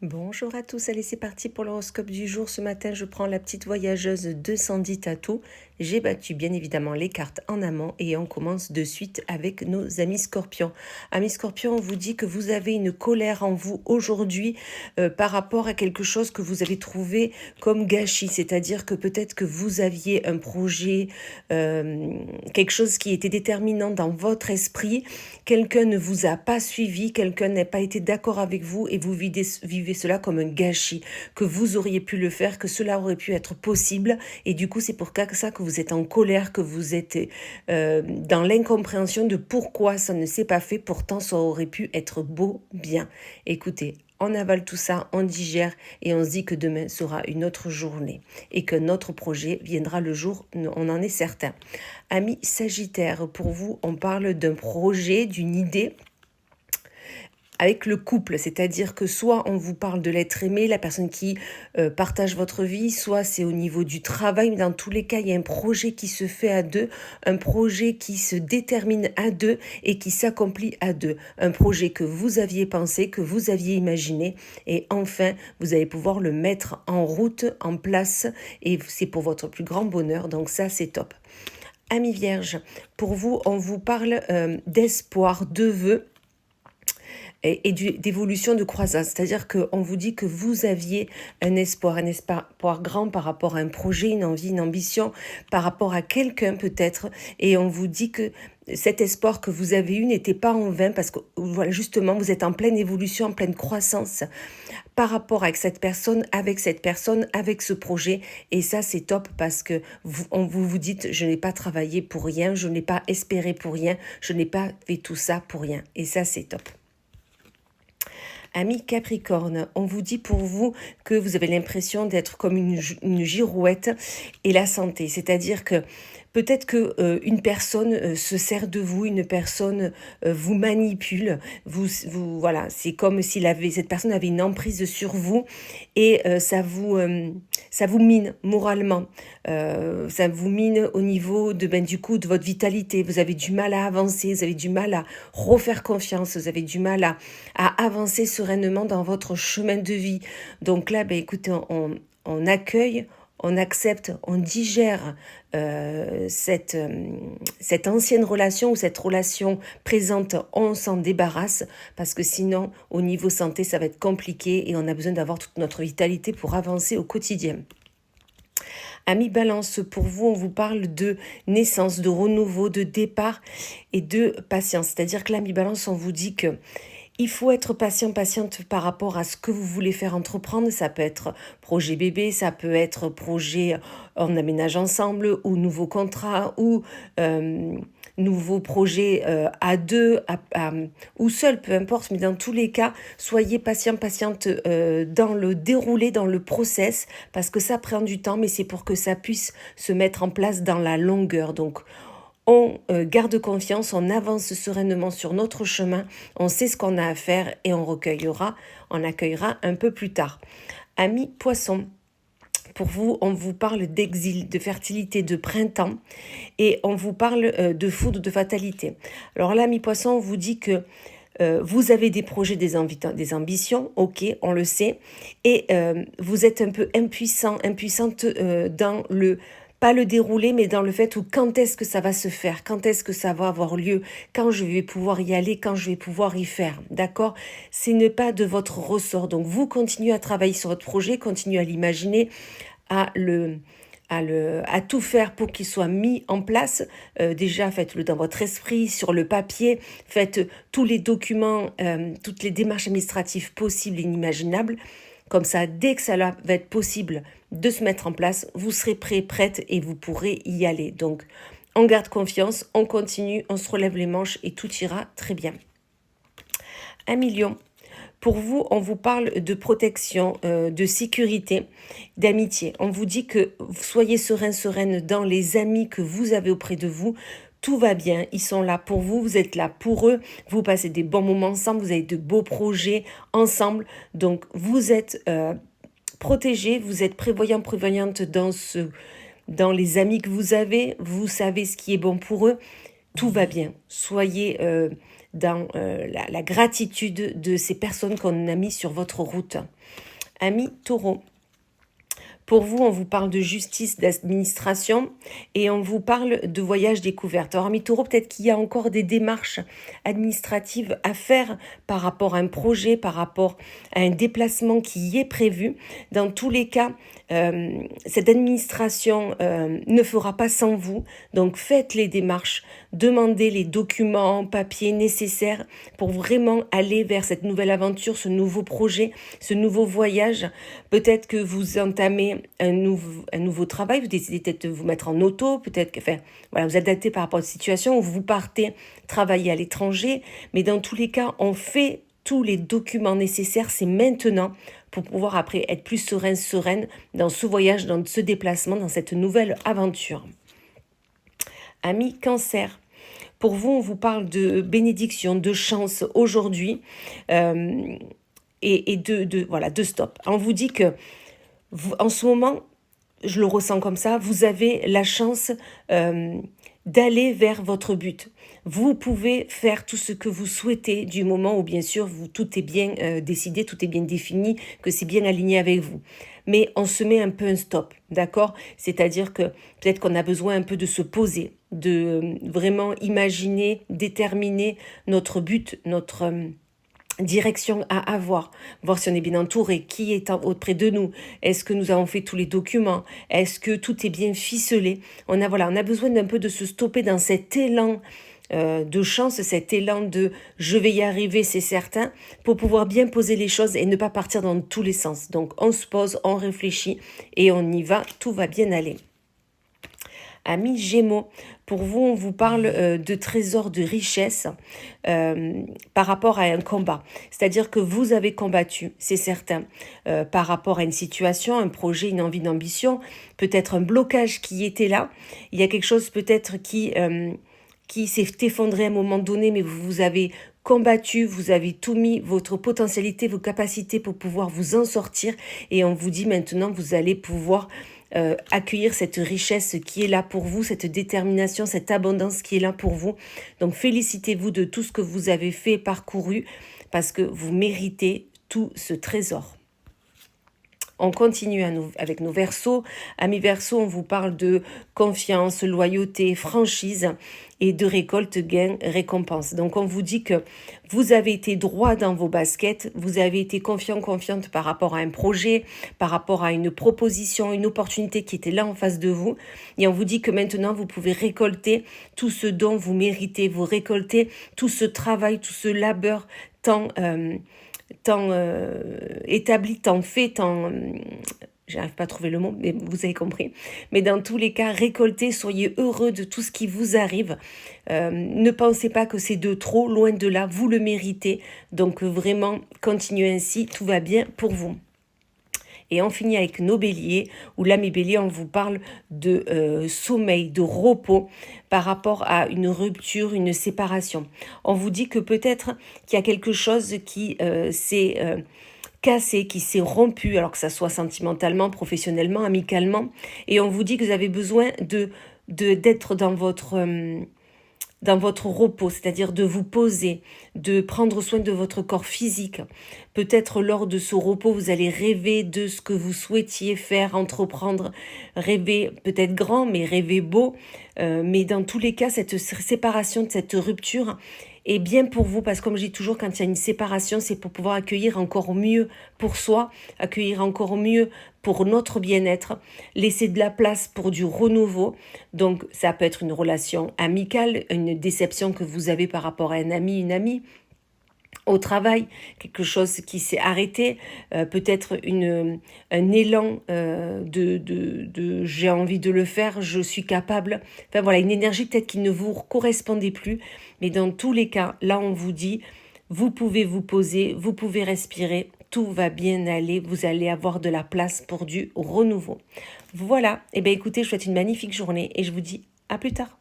Bonjour à tous, allez c'est parti pour l'horoscope du jour. Ce matin je prends la petite voyageuse de Sandy Tatou. J'ai battu bien évidemment les cartes en amont et on commence de suite avec nos amis scorpions. Amis scorpions, on vous dit que vous avez une colère en vous aujourd'hui par rapport à quelque chose que vous avez trouvé comme gâchis. C'est-à-dire que peut-être que vous aviez un projet, quelque chose qui était déterminant dans votre esprit. Quelqu'un ne vous a pas suivi, quelqu'un n'a pas été d'accord avec vous et vous vivez cela comme un gâchis, que vous auriez pu le faire, que cela aurait pu être possible. Et du coup, c'est pour ça que vous êtes en colère, que vous êtes dans l'incompréhension de pourquoi ça ne s'est pas fait. Pourtant, ça aurait pu être beau, bien. Écoutez, on avale tout ça, on digère et on se dit que demain sera une autre journée et que notre projet viendra le jour, on en est certain. Amis Sagittaire, pour vous, on parle d'un projet, d'une idée avec le couple, c'est-à-dire que soit on vous parle de l'être aimé, la personne qui partage votre vie, soit c'est au niveau du travail, mais dans tous les cas, il y a un projet qui se fait à deux, un projet qui se détermine à deux et qui s'accomplit à deux, un projet que vous aviez pensé, que vous aviez imaginé, et enfin, vous allez pouvoir le mettre en route, en place, et c'est pour votre plus grand bonheur, donc ça, c'est top. Amis Vierge, pour vous, on vous parle d'espoir, de vœux, et d'évolution de croissance. C'est-à-dire qu'on vous dit que vous aviez un espoir grand par rapport à un projet, une envie, une ambition, par rapport à quelqu'un peut-être, et on vous dit que cet espoir que vous avez eu n'était pas en vain parce que voilà, justement, vous êtes en pleine évolution, en pleine croissance par rapport avec cette personne, avec ce projet. Et ça, c'est top parce que vous dites, je n'ai pas travaillé pour rien, je n'ai pas espéré pour rien, je n'ai pas fait tout ça pour rien. Et ça, c'est top. Ami Capricorne, on vous dit pour vous que vous avez l'impression d'être comme une girouette et la santé. C'est-à-dire que peut-être que une personne se sert de vous, une personne vous manipule, voilà, c'est comme si cette personne avait une emprise sur vous et ça vous mine moralement, ça vous mine au niveau du coup de votre vitalité. Vous avez du mal à avancer, vous avez du mal à refaire confiance, vous avez du mal à avancer sereinement dans votre chemin de vie. Donc là, écoutez, on accueille, on accepte, on digère cette ancienne relation ou cette relation présente, on s'en débarrasse parce que sinon, au niveau santé, ça va être compliqué et on a besoin d'avoir toute notre vitalité pour avancer au quotidien. Amis Balance, pour vous, on vous parle de naissance, de renouveau, de départ et de patience. C'est-à-dire que l'ami Balance, on vous dit que il faut être patiente par rapport à ce que vous voulez faire entreprendre. Ça peut être projet bébé, ça peut être projet on aménage ensemble ou nouveau contrat ou nouveau projet à deux ou seul, peu importe. Mais dans tous les cas, soyez patiente dans le déroulé, dans le process parce que ça prend du temps, mais c'est pour que ça puisse se mettre en place dans la longueur. Donc, on garde confiance, on avance sereinement sur notre chemin, on sait ce qu'on a à faire et on accueillera un peu plus tard. Amis poissons, pour vous, on vous parle d'exil, de fertilité, de printemps et on vous parle de foudre, de fatalité. Alors là, amis poissons, on vous dit que vous avez des projets, des ambitions, ok, on le sait, et vous êtes un peu impuissante dans pas le dérouler, mais dans le fait où quand est-ce que ça va se faire, quand est-ce que ça va avoir lieu, quand je vais pouvoir y aller, quand je vais pouvoir y faire, d'accord? Ce n'est pas de votre ressort, donc vous continuez à travailler sur votre projet, continuez à l'imaginer, à tout faire pour qu'il soit mis en place. Déjà, faites-le dans votre esprit, sur le papier, faites tous les documents, toutes les démarches administratives possibles et inimaginables. Comme ça, dès que ça va être possible de se mettre en place, vous serez prête et vous pourrez y aller. Donc, on garde confiance, on continue, on se relève les manches et tout ira très bien. 1 million. Pour vous, on vous parle de protection, de sécurité, d'amitié. On vous dit que soyez sereine dans les amis que vous avez auprès de vous. Tout va bien, ils sont là pour vous, vous êtes là pour eux, vous passez des bons moments ensemble, vous avez de beaux projets ensemble. Donc, vous êtes protégés, vous êtes prévoyante dans les amis que vous avez, vous savez ce qui est bon pour eux. Tout va bien. Soyez dans la gratitude de ces personnes qu'on a mis sur votre route. Amis Taureau, pour vous, on vous parle de justice, d'administration et on vous parle de voyage découverte. Alors, amis Taureau, peut-être qu'il y a encore des démarches administratives à faire par rapport à un projet, par rapport à un déplacement qui y est prévu. Dans tous les cas, cette administration ne fera pas sans vous. Donc, faites les démarches, demandez les documents, papiers nécessaires pour vraiment aller vers cette nouvelle aventure, ce nouveau projet, ce nouveau voyage. Peut-être que vous entamez un nouveau travail, vous décidez peut-être de vous mettre en auto, peut-être que voilà, vous adaptez par rapport à une situation où vous partez travailler à l'étranger, mais dans tous les cas, on fait tous les documents nécessaires, c'est maintenant pour pouvoir après être plus sereine dans ce voyage, dans ce déplacement, dans cette nouvelle aventure. Amis Cancer, pour vous, on vous parle de bénédiction, de chance aujourd'hui et de stop. On vous dit que vous, en ce moment, je le ressens comme ça, vous avez la chance d'aller vers votre but. Vous pouvez faire tout ce que vous souhaitez du moment où, bien sûr, tout est bien décidé, tout est bien défini, que c'est bien aligné avec vous. Mais on se met un peu un stop, d'accord? C'est-à-dire que peut-être qu'on a besoin un peu de se poser, de vraiment imaginer, déterminer notre but, notre direction à avoir, voir si on est bien entouré, qui est auprès de nous, est-ce que nous avons fait tous les documents, est-ce que tout est bien ficelé. On a besoin d'un peu de se stopper dans cet élan de chance, cet élan de je vais y arriver, c'est certain, pour pouvoir bien poser les choses et ne pas partir dans tous les sens. Donc on se pose, on réfléchit et on y va, tout va bien aller. Amis Gémeaux, pour vous, on vous parle de trésors de richesse par rapport à un combat. C'est-à-dire que vous avez combattu, c'est certain, par rapport à une situation, un projet, une envie, une ambition, peut-être un blocage qui était là. Il y a quelque chose peut-être qui s'est effondré à un moment donné, mais vous avez combattu, vous avez tout mis, votre potentialité, vos capacités pour pouvoir vous en sortir. Et on vous dit maintenant, vous allez pouvoir accueillir cette richesse qui est là pour vous, cette détermination, cette abondance qui est là pour vous. Donc félicitez-vous de tout ce que vous avez fait, parcouru, parce que vous méritez tout ce trésor. On continue avec nos Verseaux. Amis Verseaux, on vous parle de confiance, loyauté, franchise et de récolte, gain, récompense. Donc on vous dit que vous avez été droit dans vos baskets, vous avez été confiante par rapport à un projet, par rapport à une proposition, une opportunité qui était là en face de vous. Et on vous dit que maintenant vous pouvez récolter tout ce dont vous méritez, vous récolter tout ce travail, tout ce labeur tant établi, tant fait, j'arrive pas à trouver le mot, mais vous avez compris. Mais dans tous les cas, récoltez, soyez heureux de tout ce qui vous arrive. Ne pensez pas que c'est de trop, loin de là, vous le méritez. Donc vraiment, continuez ainsi, tout va bien pour vous. Et on finit avec nos béliers, où là, mes béliers, on vous parle de sommeil, de repos par rapport à une rupture, une séparation. On vous dit que peut-être qu'il y a quelque chose qui s'est cassé, qui s'est rompu, alors que ça soit sentimentalement, professionnellement, amicalement. Et on vous dit que vous avez besoin d'être dans votre repos, c'est-à-dire de vous poser, de prendre soin de votre corps physique. Peut-être lors de ce repos, vous allez rêver de ce que vous souhaitiez faire, entreprendre, rêver peut-être grand, mais rêver beau. Mais dans tous les cas, cette séparation, cette rupture est bien pour vous, parce que comme je dis toujours, quand il y a une séparation, c'est pour pouvoir accueillir encore mieux pour soi, accueillir encore mieux pour notre bien-être, laisser de la place pour du renouveau. Donc ça peut être une relation amicale, une déception que vous avez par rapport à un ami, une amie, au travail, quelque chose qui s'est arrêté, peut-être un élan de j'ai envie de le faire, je suis capable. Enfin voilà, une énergie peut-être qui ne vous correspondait plus. Mais dans tous les cas, là on vous dit, vous pouvez vous poser, vous pouvez respirer, tout va bien aller, vous allez avoir de la place pour du renouveau. Voilà, et bien écoutez, je vous souhaite une magnifique journée et je vous dis à plus tard.